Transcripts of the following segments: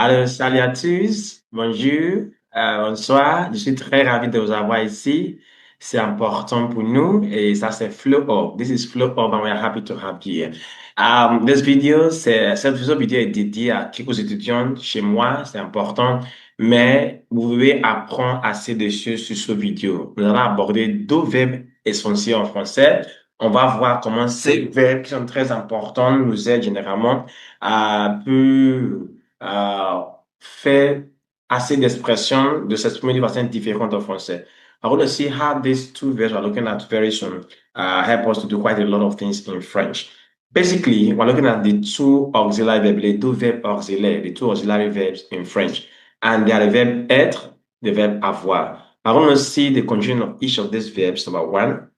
Alors, salut à tous, bonjour, bonsoir. Je suis très ravi de vous avoir ici. C'est important pour nous et ça c'est Flow Up. This is Flow Up and we are happy to have you here. Cette vidéo est dédiée à quelques étudiants chez moi, c'est important, mais vous pouvez apprendre assez de choses sur cette vidéo. Nous allons aborder deux verbes essentiels en français. On va voir comment ces verbes qui sont très importants nous aident généralement à peu fait assez d'expressions de s'exprimer de façon différente en français. I want to see how these two verbs we're looking at very soon help us to do quite a lot of things in French. Basically, we're looking at the two auxiliary verbs, les deux verbes auxiliaires, the two auxiliary verbs in French. And they are the verb être, the verb avoir. I want to see the conjugation of each of these verbs, number one.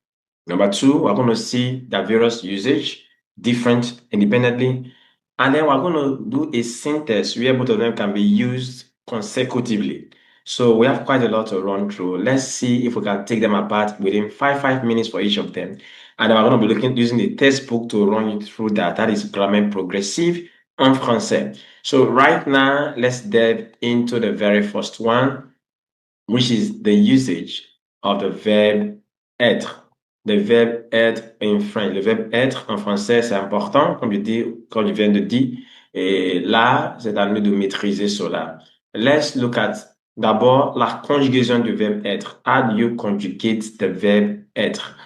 Number two, we're going to see their various usage, different independently. And then we're going to do a sentence where both of them can be used consecutively. So we have quite a lot to run through. Let's see if we can take them apart within five minutes for each of them. And then we're going to be using the textbook to run you through that. That is Grammaire Progressive en français. So right now, let's delve into the very first one, which is the usage of the verb être. Le verbe être in French. Le verbe être en français, c'est important, comme je viens de dire. Et là, c'est à nous de maîtriser cela. Let's look at d'abord la conjugaison du verbe être. How do you conjugate the verb être?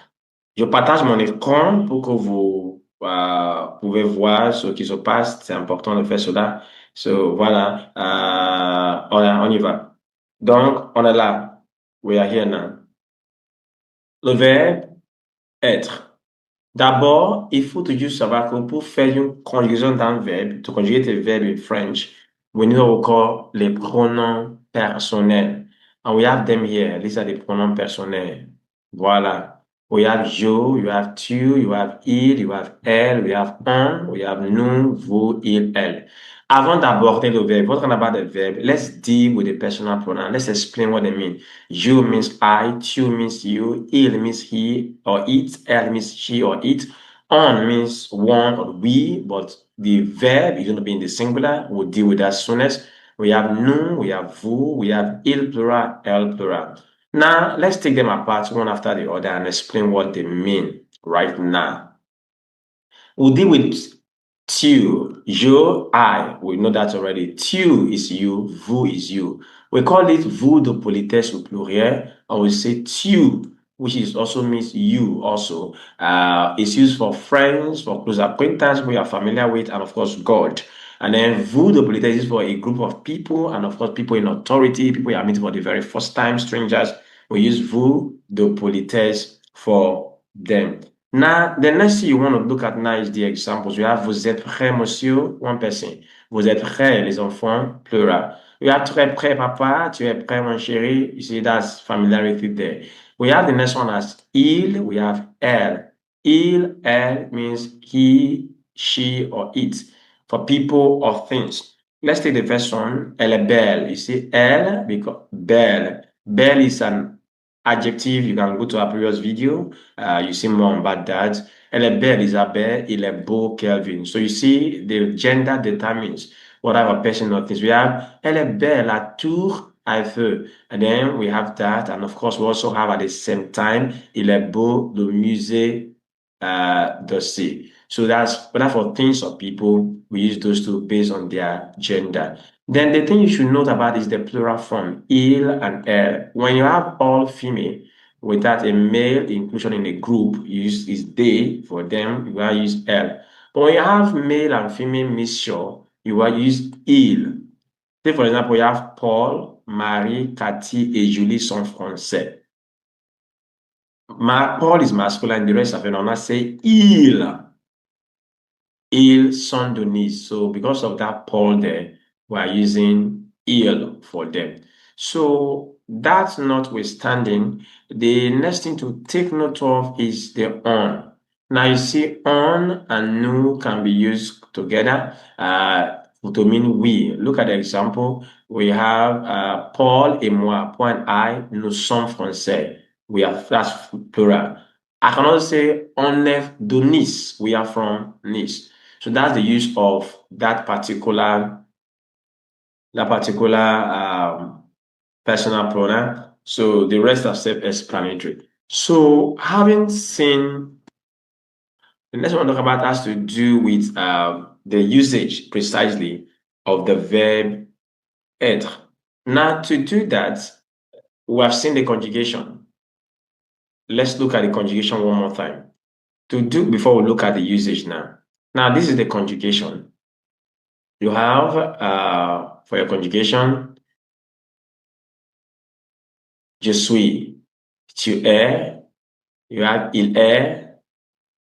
Je partage mon écran pour que vous pouvez voir ce qui se passe. C'est important de faire cela. So, voilà, on y va. Donc, on est là. We are here now. Le verbe être. D'abord, il faut toujours savoir que pour faire une conjugaison d'un verbe, to conjugate a verb in French, we need to call les pronoms personnels. And we have them here. These are the pronoms personnels. Voilà. We have je, you have tu, you have il, you have elle, we have on, we have nous, vous, il, elle. Avant d'aborder le verbe, what about the verb? Let's deal with the personal pronoun. Let's explain what they mean. You means I, tu means you, il means he or it, elle means she or it. On means one or we, but the verb is going to be in the singular. We'll deal with that soonest. We have nous, we have vous, we have il plural, elle plural. Now, let's take them apart one after the other and explain what they mean right now. We'll deal with tu, je, I. We know that already. Tu is you, vous is you. We call it vous de politesse au pluriel, and we say tu, which is also means you also. It's used for friends, for close acquaintance we are familiar with, and of course, God. And then vous de politesse is for a group of people, and of course, people in authority, people you are meeting for the very first time, strangers. We use vous de politesse for them. Now, the next thing you want to look at now is the examples. We have vous êtes prêts, monsieur, one person. Vous êtes prêts, les enfants, plural. We have très prêt, papa, tu es prêt, mon chéri. You see, that's familiarity there. We have the next one as il, we have elle. Il, elle means he, she, or it for people or things. Let's take the first one, elle est belle. You see, elle, because belle. Belle is an adjective. You can go to our previous video. You see more about that. Elle est belle, Isabelle. Il est beau, Kelvin. So you see, the gender determines what type of person or things. We have elle est belle, la tour Eiffel. And then we have that. And of course, we also have at the same time, il est beau, le musée d'Orsay. So that's for things or people. We use those two based on their gender. Then the thing you should note about is the plural form, il and elle. When you have all female without a male inclusion in a group, you use is they for them, you will use elle. But when you have male and female mixture, you will use il. Say for example, you have Paul, Marie, Cathy, et Julie sont français. Paul is masculine, the rest of it, I say il. Il sont Denise. So because of that Paul there, we are using il for them. So that notwithstanding, the next thing to take note of is the on. Now you see on and nous can be used together to mean we. Look at the example. We have Paul et moi. Paul and I, nous sommes français. We have that's plural. I can also say on est de Nice. We are from Nice. So that's the use of that particular that particular personal pronoun. So the rest are self-explanatory. So having seen, the next one I talk about has to do with the usage precisely of the verb être. Now, to do that, we have seen the conjugation. Let's look at the conjugation one more time. To do before we look at the usage now. Now, this is the conjugation. You have for your conjugation, je suis, tu es, you have il est,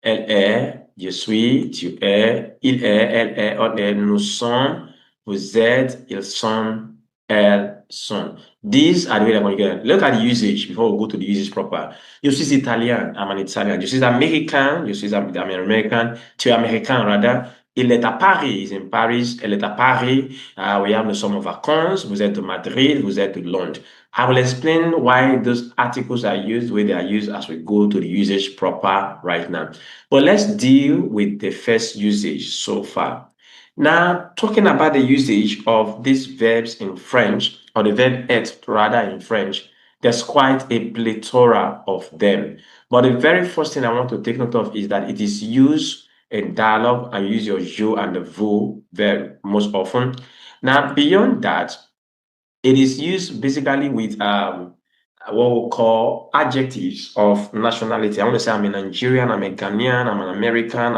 elle est, je suis, tu es, il est, elle est, on est, nous sommes, vous êtes, ils sont, elles sont. These are the way they're going to get. Look at the usage before we go to the usage proper. Je suis italien, I'm an Italian. Je suis américain, je suis I'm American. Tu es américain, rather. Il est à Paris, he's in Paris. Elle est à Paris. We have nous sommes en vacances. Vous êtes de Madrid, vous êtes de Londres. I will explain why those articles are used the way they are used as we go to the usage proper right now. But let's deal with the first usage so far. Now, talking about the usage of these verbs in French, or the verb être rather in French, there's quite a plethora of them. But the very first thing I want to take note of is that it is used in dialogue and use your je and the vous verb most often. Now, beyond that, it is used basically with what we call adjectives of nationality. I want to say I'm a Nigerian, I'm a Ghanaian, I'm an American,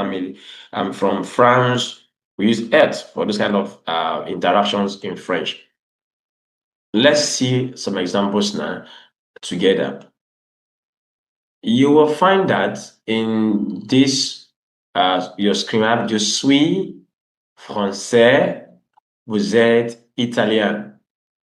I'm from France. We use être for this kind of interactions in French. Let's see some examples now together. You will find that in this your screen, I have je suis français, vous êtes italien.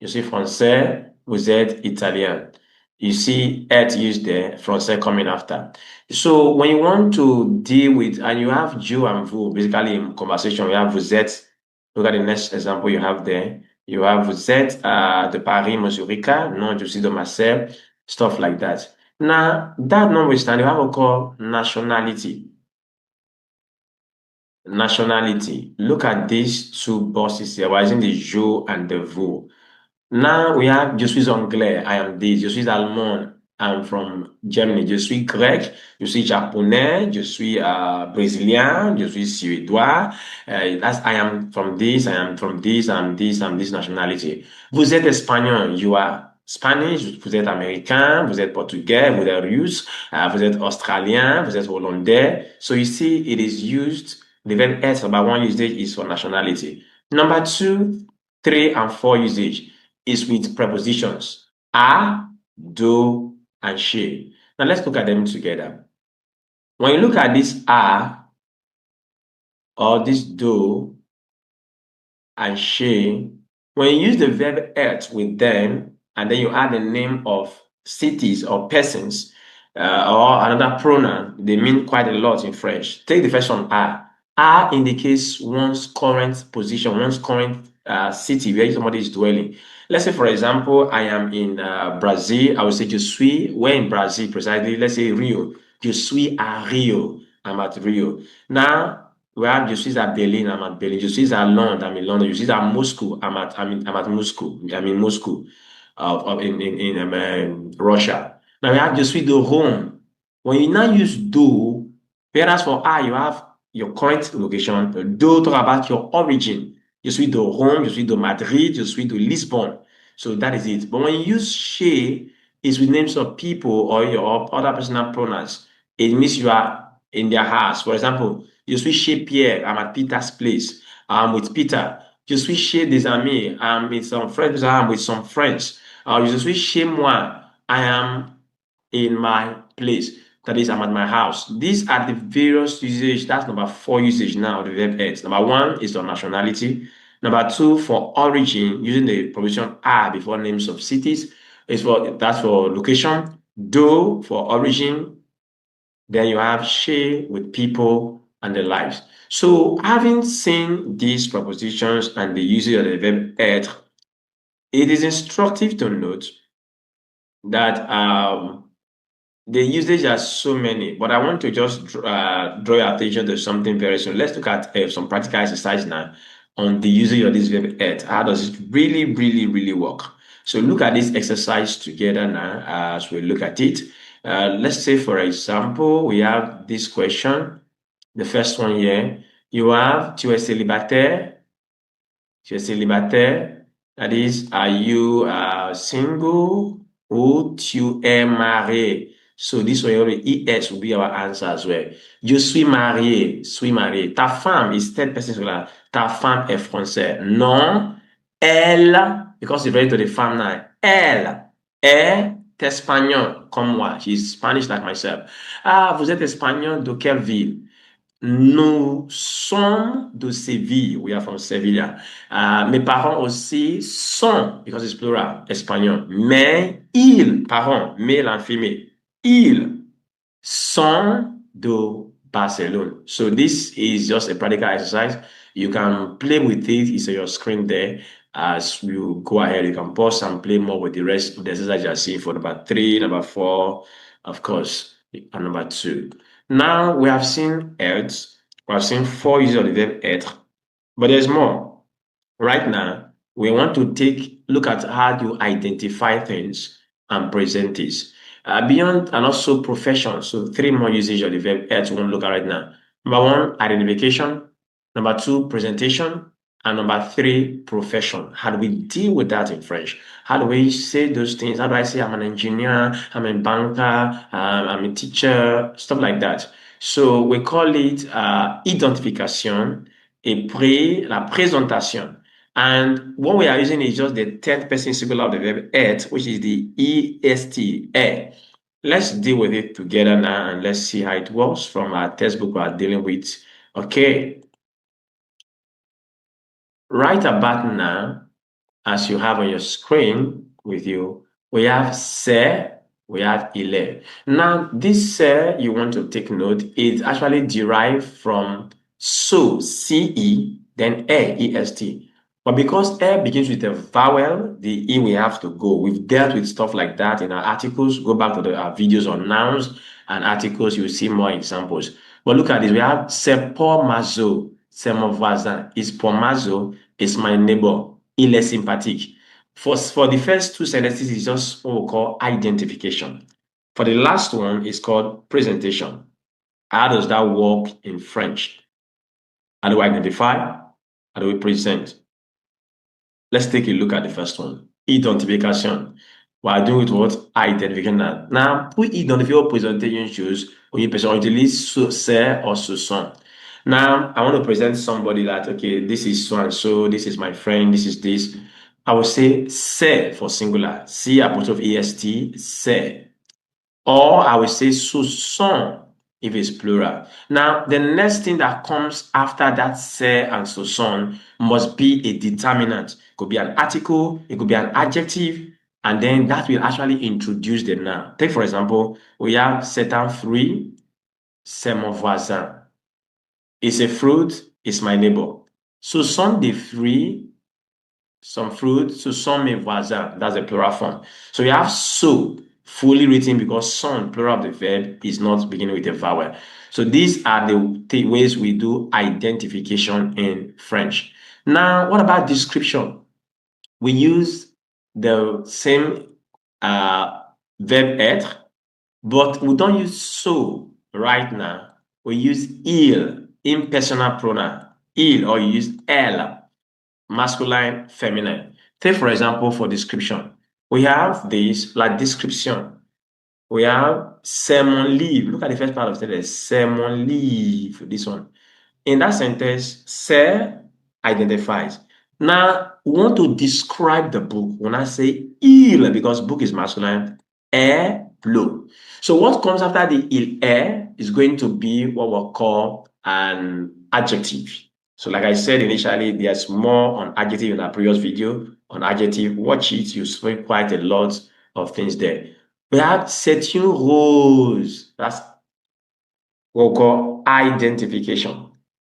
Je suis français, vous êtes italien. You see être used there, français coming after. So when you want to deal with, and you have je and vous, basically in conversation, you have vous êtes. Look at the next example you have there. You have vous êtes de Paris, Mazurica. Non, je suis de Marseille. Stuff like that. Now, that notwithstanding, you have what we call nationality. Nationality. Look at these two boxes here. We're using the je and the vous. Now we have je suis anglais, I am this. Je suis allemand, I'm from Germany. Je suis grec, je suis japonais, je suis brésilien, je suis suédois. I am from this, I am from this, I'm this nationality. Vous êtes espagnol, you are Spanish, vous êtes américain, vous êtes portugais, vous êtes russe, vous êtes australien, vous êtes hollandais. So you see, it is used, the verb être, number one usage is for nationality. Number 2, 3, and 4 usage is with prepositions a, do, and she. Now let's look at them together. When you look at this a or this do and she, when you use the verb être with them and then you add the name of cities or persons or another pronoun, they mean quite a lot in French. Take the first one a. A indicates one's current position, one's current city where somebody is dwelling. Let's say, for example, I am in Brazil. I would say je suis, where in Brazil precisely? Let's say Rio. Je suis à Rio. I'm at Rio. Now, we have je suis à Berlin. I'm at Berlin. Je suis à Londres. I'm in London. Je suis à Moscow. I'm at Moscow. I'm in Moscow. In Russia. Now we have je suis de Rome. When you now use do, whereas for I, you have your current location. Do talk about your origin. Je suis de Rome, je suis de Madrid, je suis de Lisbon. So that is it. But when you use she, it's with names of people or your other personal pronouns. It means you are in their house. For example, je suis chez Pierre, I'm at Peter's place. I'm with Peter. Je suis chez des amis, I'm with some friends, I'm with some friends. Je suis chez moi, I am in my place. That is, I'm at my house. These are the various usage. That's number 4 usage now of the verb être. Number 1 is the nationality. Number 2, for origin, using the provision are before names of cities. That's for location. Do for origin. Then you have she with people and the lives. So having seen these propositions and the usage of the verb être, it is instructive to note that the usage are so many, but I want to just draw your attention to something very soon. Let's look at some practical exercise now. on the usage of this verb être. How does it really work? So look at this exercise together now as we look at it. Let's say, for example, we have this question. The first one here, you have tu es célibataire. Tu es célibataire. That is, are you single or tu es marié? So this way, ES will be our answer as well. Je suis marié. Ta femme is third person singular. Ta femme est française. Non, elle, because it's related to the femme now, elle est espagnole comme moi. She's Spanish like myself. Ah, vous êtes espagnol de quelle ville? Nous sommes de Séville. We are from Sevilla. Mes parents aussi sont, because it's plural, espagnol. Mais ils, parents, male and female, ils sont de Barcelone. So this is just a practical exercise. You can play with it. It's on your screen there. As you go ahead, you can pause and play more with the rest of the exercise you're seeing for number 3, number 4, of course, and number 2. Now we have seen être. We have seen 4 uses of the verb être, but there's more. Right now, we want to look at how to identify things and present this. Beyond and also profession. So 3 more usage of the verb être we want to look at right now. Number 1, identification. Number 2, presentation. And number 3, profession. How do we deal with that in French? How do we say those things? How do I say I'm an engineer, I'm a banker, I'm a teacher, stuff like that. So we call it identification et la présentation. And what we are using is just the third person singular of the verb être, which is the est, eh. Let's deal with it together now and let's see how it works from our textbook we are dealing with. Okay. Right about now, as you have on your screen with you, we have c'est, we have il est. Now, this c'est you want to take note is actually derived from so, ce, then est. But because begins with a vowel, the e we have to go. We've dealt with stuff like that in our articles. Go back to our videos on nouns and articles, you'll see more examples. But look at this. We have c'est pour Mazo, c'est mon voisin. It's pour Mazo, it's my neighbor. Il est sympathique. For the first 2 sentences, it's just what we call identification. For the last one, it's called presentation. How does that work in French? How do we identify? How do we present? Let's take a look at the first one. Identification. We are doing it what? Identification. Now, pour identifier ou présenter une chose, une personne utilise c'est or ce sont. Now, I want to present somebody that, okay, this is so and so, this is my friend, this is this. I will say c'est for singular. C apostrophe est, c'est. Or I will say ce sont if it's plural. Now, the next thing that comes after that c'est and ce sont must be a determinant. It could be an article, it could be an adjective, and then that will actually introduce the noun. Take, for example, we have c'est un fruit, c'est mon voisin. It's a fruit, it's my neighbor. Ce sont des fruits, some fruit, ce sont mes voisins. That's the plural form. So you have so fully written because son, plural of the verb, is not beginning with a vowel. So these are the ways we do identification in French. Now, what about description? We use the same verb être, but we don't use so right now. We use il, impersonal pronoun, il, or you use elle, masculine, feminine. Take, for example, for description. We have this, like description. We have c'est mon livre. Look at the first part of the sentence. C'est mon livre. This one. In that sentence, c'est identifies. Now, we want to describe the book. When I say il, because book is masculine, est bleu. So what comes after the il est is going to be what we'll call an adjective. So like I said initially, there's more on adjective in our previous video. On adjective, watch it. You see quite a lot of things there. We have c'est une rose. That's what we call identification.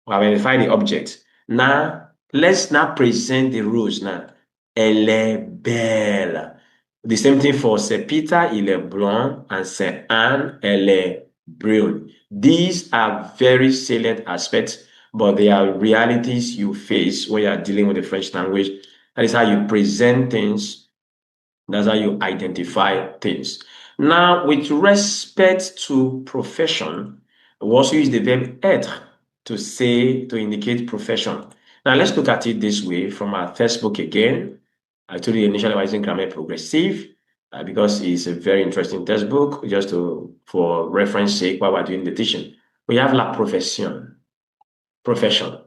We identify the object. Now, let's now present the rose now. Elle est belle. The same thing for c'est Peter, il est blond, and c'est Anne, elle est brune. These are very salient aspects but they are realities you face when you are dealing with the French language. That is how you present things. That's how you identify things. Now, with respect to profession, we also use the verb être to indicate profession. Now, let's look at it this way from our textbook again. I told you initially I was using grammar progressive because it's a very interesting textbook, just for reference sake while we're doing the teaching. We have la profession, profession.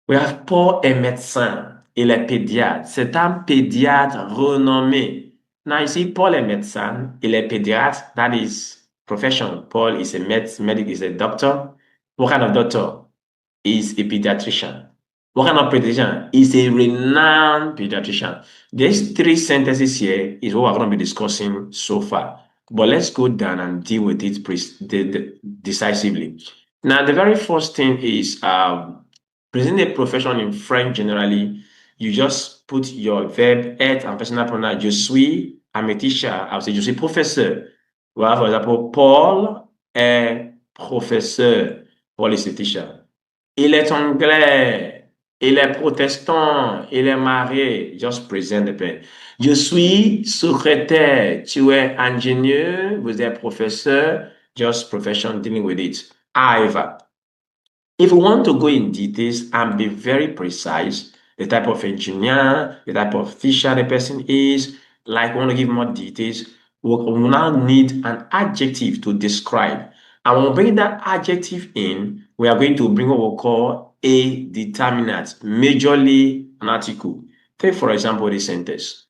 We have Paul est médecin, il est pédiatre. C'est un pédiatre renommé. Now you see, Paul est médecin, il est pédiatre. That is profession. Paul is a medic, is a doctor. What kind of doctor? Is a pediatrician. What kind of pediatrician? Is a renowned pediatrician. These three sentences here is what we're going to be discussing so far. But let's go down and deal with it decisively. Now, the very first thing is presenting a profession in French generally, you just put your verb être and personal pronoun. Je suis, I'm a teacher. I would say je suis professeur. Well, for example, Paul est professeur. Paul is a teacher. Il est anglais. Il est protestant. Il est marié. Just present the pen. Je suis secrétaire. Tu es ingénieur. Vous êtes professeur. Just profession dealing with it. However, if we want to go in details and be very precise, the type of engineer, the type of teacher the person is, like we want to give more details, we will now need an adjective to describe. And when we bring that adjective in, we are going to bring what we call a determinant, majorly an article. Take, for example, this sentence.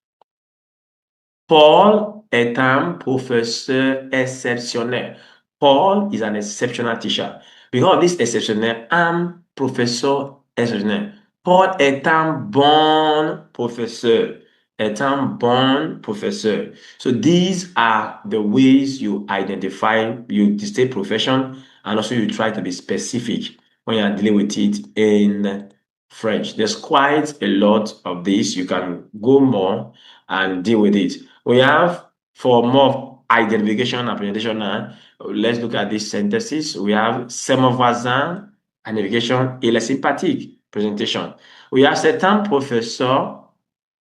Paul est un professeur exceptionnel. Paul is an exceptional teacher. Because of this exceptionnel, un professeur exceptionnel. Paul est un bon professeur. Est un bon professeur. So these are the ways you identify, you state profession, and also you try to be specific when you are dealing with it in French. There's quite a lot of this. You can go more and deal with it. We have, for more identification and presentation now, let's look at these sentences. We have c'est mon voisin, identification, il est sympathique, presentation. We have c'est un professeur,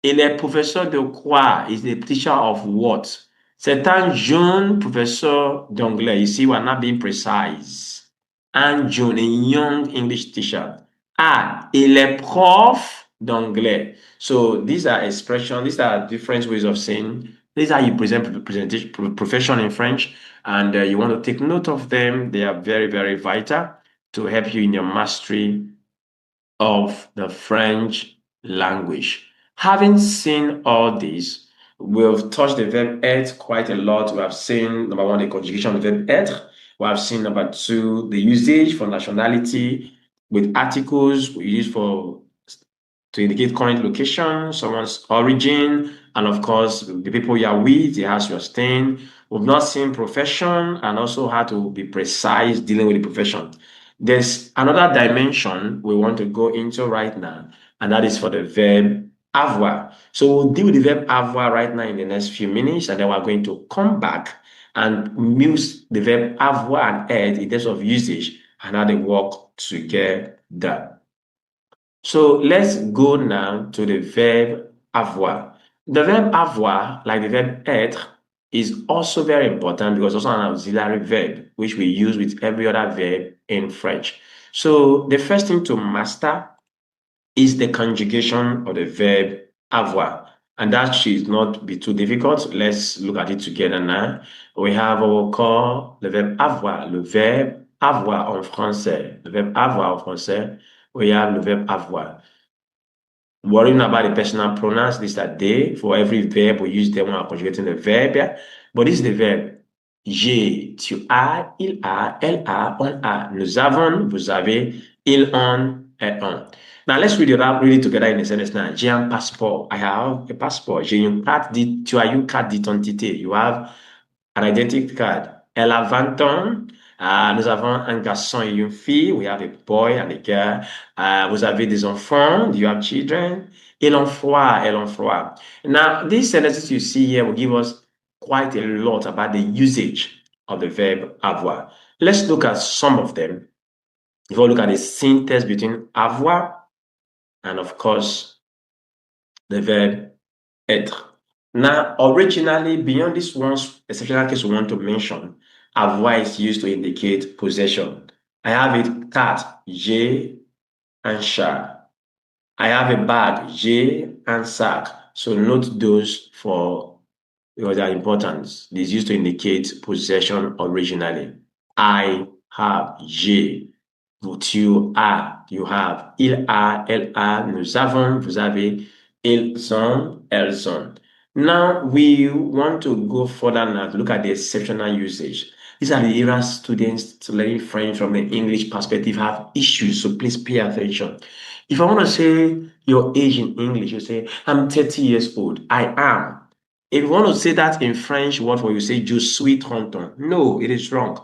il est professeur de quoi? Is the teacher of what? C'est un jeune professeur d'anglais. You see, we're not being precise. Un jeune, a young English teacher. Ah, il est prof d'anglais. So these are expressions, these are different ways of saying, these are how you present presentation, profession in French, and you want to take note of them. They are very, very vital to help you in your mastery of the French language. Having seen all this, we've touched the verb être quite a lot. We have seen, number one, the conjugation of the verb être. We have seen, number two, the usage for nationality with articles we use to indicate current location, someone's origin, and of course, the people you are with, the house you are staying. We've not seen profession and also how to be precise dealing with the profession. There's another dimension we want to go into right now, and that is for the verb avoir. So we'll deal with the verb avoir right now in the next few minutes, and then we're going to come back and use the verb avoir and être in terms of usage and how they work together. So let's go now to the verb avoir. The verb avoir, like the verb être, is also very important because it's also an auxiliary verb, which we use with every other verb in French. So the first thing to master is the conjugation of the verb avoir. And that should not be too difficult. Let's look at it together now. We have what we call the verb avoir, le verbe avoir en français. Le verbe avoir en français, we have le verbe avoir. Worrying about the personal pronouns, these are they. For every verb, we use them when we're conjugating the verb. Yeah? But this is the verb. J'ai, tu as, il a, elle a, on a. Nous avons, vous avez, ils ont, elles ont. Now let's read it out really together in a sentence now. J'ai un passeport. I have a passport. J'ai une carte tu as une carte d'identité. You have an identity card. Elle a 20 ans. Nous avons un garçon et une fille. We have a boy and a girl. Vous avez des enfants. You have children. Il en froid. Elle en froid. Now, these sentences you see here will give us quite a lot about the usage of the verb avoir. Let's look at some of them. If you look at the syntax between avoir and, of course, the verb être. Now, originally, beyond this one exceptional case we want to mention, avoir is used to indicate possession. I have a cat, j'ai un chat. I have a bag, j'ai un sac. So note those for because they are important. This used to indicate possession originally. I have, j'ai. Tu as, you have. Il a, elle a, nous avons, vous avez. Ils ont, elles ont. Now we want to go further now to look at the exceptional usage. These are the areas students learning French from the English perspective have issues, so please pay attention. If I want to say your age in English, you say, I'm 30 years old. I am. If you want to say that in French, what will you say? Je suis 30 ans. No, it is wrong.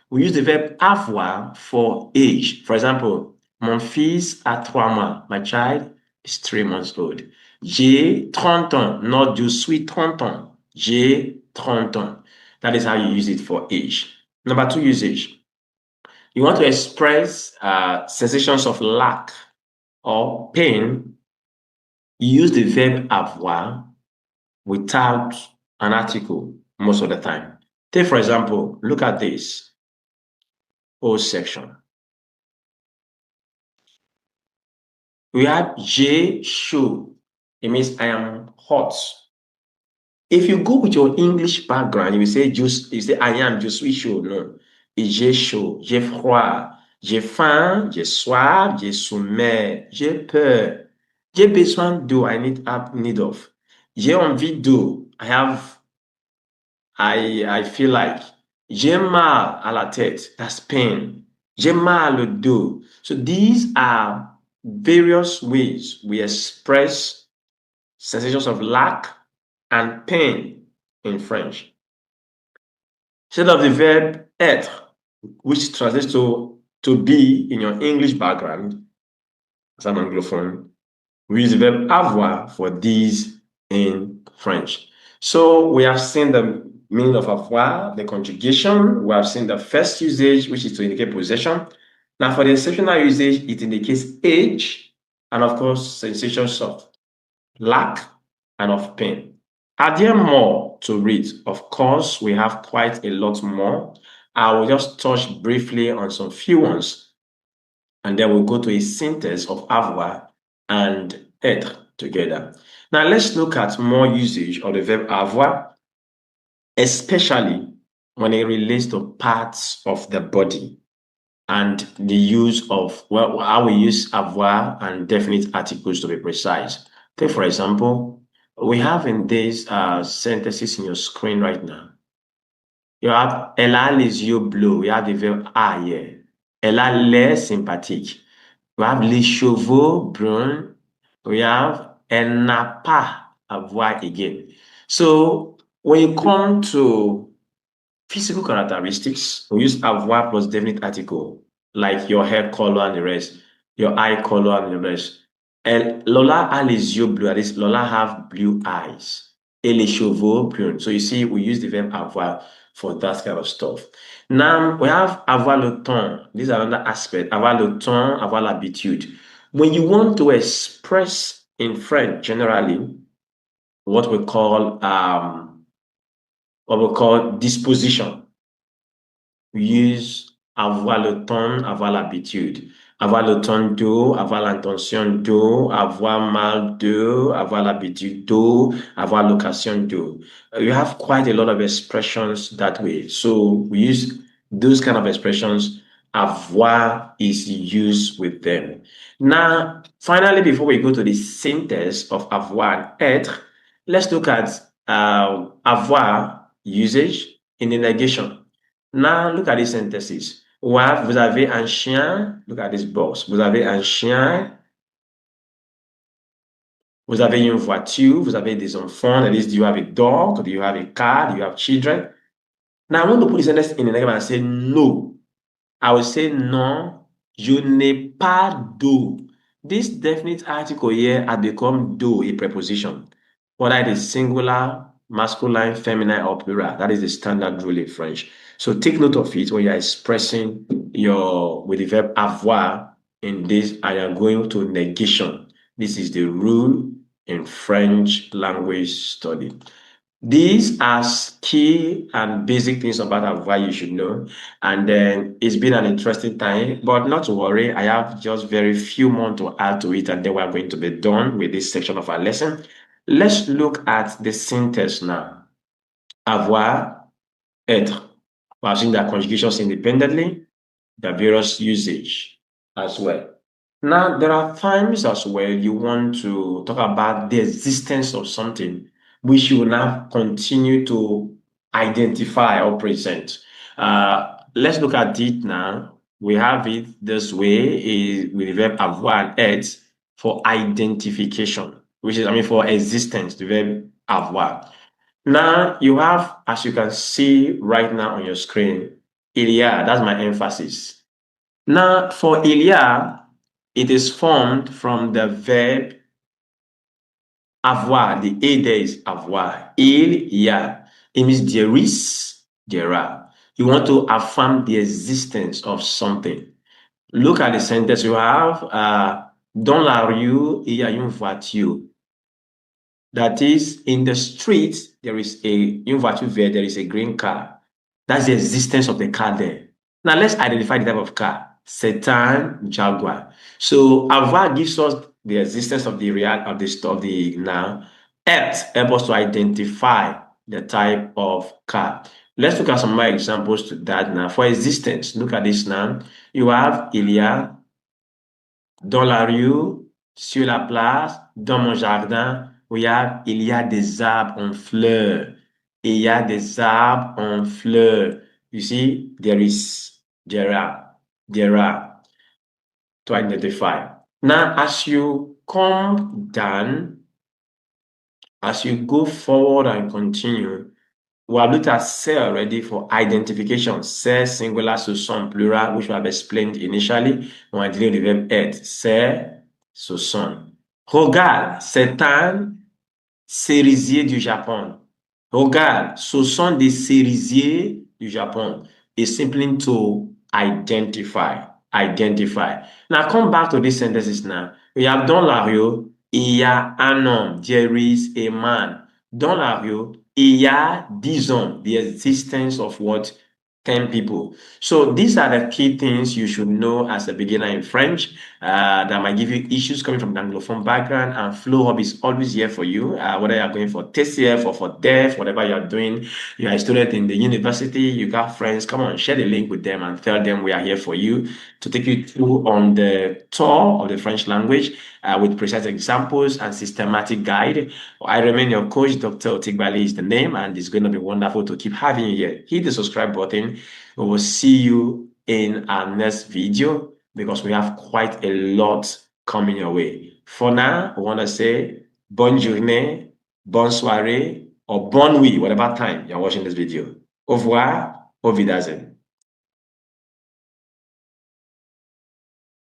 We use the verb avoir for age. For example, mon fils a 3 mois. My child is 3 months old. J'ai 30 ans, not je suis 30 ans. J'ai 30 ans. That is how you use it for age. Number 2 usage. You want to express sensations of lack or pain. You use the verb avoir without an article most of the time. Take, for example, look at this whole section. We have j'ai chaud. It means I am hot. If you go with your English background, you will say just you say I am, je suis chaud. No. It's j'ai chaud, j'ai froid, j'ai faim, j'ai soif, j'ai sommeil, j'ai peur. J'ai besoin d'eau, I need of. J'ai envie d'eau, I feel like. J'ai mal à la tête, that's pain. J'ai mal au dos. So these are various ways we express sensations of lack and pain in French. Instead of the verb être, which translates to be in your English background, as an Anglophone, we use the verb avoir for these in French. So we have seen the meaning of avoir, the conjugation. We have seen the first usage, which is to indicate possession. Now for the exceptional usage, it indicates age and, of course, sensations of lack and of pain. Are there more to read? Of course, we have quite a lot more. I will just touch briefly on some few ones, and then we'll go to a synthesis of avoir and être together. Now, let's look at more usage of the verb avoir, especially when it relates to parts of the body and the use of, well, how we use avoir and definite articles to be precise. Take, for example, we have in these sentences in your screen right now. You have elle a les yeux bleus. We have the verb a here. Elle a l'air sympathique. We have les cheveux bruns. We have elle n'a pas à voir again. So when you come to physical characteristics, we use avoir plus definite article, like your hair color and the rest, your eye color and the rest. And Lola a les yeux bleus. That is, Lola have blue eyes. Et les cheveux bruns. So you see, we use the verb avoir for that kind of stuff. Now, we have avoir le temps. This is another aspect. Avoir le temps, avoir l'habitude. When you want to express in French, generally, what we call disposition. We use avoir le temps, avoir l'habitude. Avoir le temps de, avoir l'intention de, avoir mal de, avoir l'habitude de, avoir l'occasion de. You have quite a lot of expressions that way. So we use those kind of expressions. Avoir is used with them. Now, finally, before we go to the synthesis of avoir and être, let's look at avoir usage in the negation. Now, look at this synthesis. Vous avez un chien. Look at this box. Vous avez un chien. Vous avez une voiture. Vous avez des enfants. That is, do you have a dog? Do you have a car? Do you have children? Now, I want to put this sentence in the negative and say no. I will say non, je n'ai pas d'eau. This definite article here had become do, a preposition. Whether it is singular, masculine, feminine, or plural. That is the standard rule in French. So take note of it when you're expressing with the verb avoir in this, I am going to negation. This is the rule in French language study. These are key and basic things about avoir you should know. And then it's been an interesting time, but not to worry. I have just very few more to add to it, and then we're going to be done with this section of our lesson. Let's look at the syntax now. Avoir, être. We have seen that conjugations independently, the various usage as well. Now, there are times as well you want to talk about the existence of something which you will now continue to identify or present. Let's look at it now. We have it this way with the verb avoir and être for identification, which is, for existence, the verb avoir. Now, you have, as you can see right now on your screen, il y a, that's my emphasis. Now, for il y a, it is formed from the verb avoir. The A there is avoir. Il y a. It means there is, there are. You want to affirm the existence of something. Look at the sentence you have. Dans la rue, il y a une voiture. That is, in the street, there is une voiture verte, there is a green car. That's the existence of the car there. Now, let's identify the type of car. C'est un Jaguar. So, avoir gives us the existence of the now. Être helps us to identify the type of car. Let's look at some more examples to that now. For existence, look at this now. You have il y a, dans la rue, sur la place, dans mon jardin. Regarde, il y a des arbres en fleurs. Il y a des arbres en fleurs. You see, there are to identify. Now, as you come down, as you go forward and continue, we have looked at c'est already for identification. C'est singular, ce sont plural, which we have explained initially when dealing with the verb être. C'est, ce sont. Regarde, c'est un cerisier du Japon. Regarde, ce sont des cerisiers du Japon. It's simply to identify. Identify. Now come back to these sentences now. We have dans la rue, il y a un homme. There is a man. Dans la rue, il y a 10 hommes. The existence of what? 10 people. So these are the key things you should know as a beginner in French that might give you issues coming from the Anglophone background. And Flow Hub is always here for you, whether you're going for TCF or for DEF, whatever you're doing. You're a student in the university, you got friends, come on, share the link with them and tell them we are here for you to take you through on the tour of the French language with precise examples and systematic guide. I remain your coach, Dr. Otigbali is the name, and it's going to be wonderful to keep having you here. Hit the subscribe button. We will see you in our next video because we have quite a lot coming your way. For now, we want to say bonne journée, bonne soirée, or bonne nuit, whatever time you're watching this video. Au revoir, auf Wiedersehen.